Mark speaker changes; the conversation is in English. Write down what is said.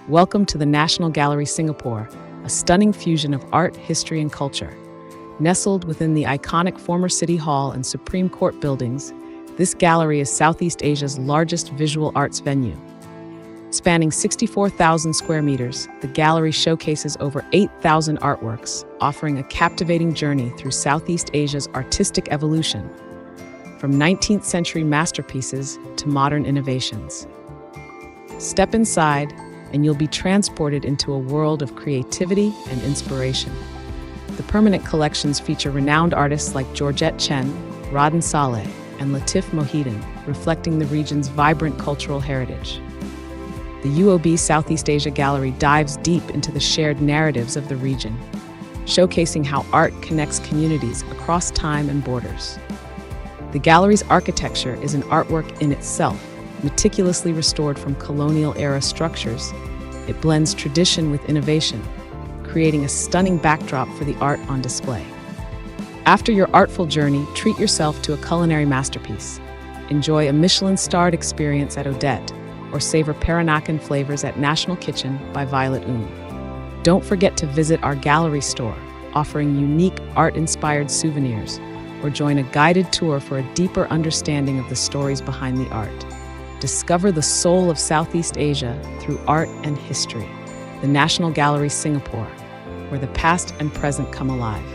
Speaker 1: Welcome to the National Gallery Singapore, a stunning fusion of art, history, and culture. Nestled within the iconic former City Hall and Supreme Court buildings, this gallery is Southeast Asia's largest visual arts venue. Spanning 64,000 square meters, the gallery showcases over 8,000 artworks, offering a captivating journey through Southeast Asia's artistic evolution, from 19th century masterpieces to modern innovations. Step inside, and you'll be transported into a world of creativity and inspiration. The permanent collections feature renowned artists like Georgette Chen, Radin Saleh, and Latif Mohidin, reflecting the region's vibrant cultural heritage. The UOB Southeast Asia Gallery dives deep into the shared narratives of the region, showcasing how art connects communities across time and borders. The gallery's architecture is an artwork in itself, meticulously restored from colonial-era structures. It blends tradition with innovation, creating a stunning backdrop for the art on display. After your artful journey, treat yourself to a culinary masterpiece. Enjoy a Michelin-starred experience at Odette, or savor Peranakan flavors at National Kitchen by Violet Oon. Don't forget to visit our gallery store, offering unique art-inspired souvenirs, or join a guided tour for a deeper understanding of the stories behind the art. Discover the soul of Southeast Asia through art and history. The National Gallery Singapore, where the past and present come alive.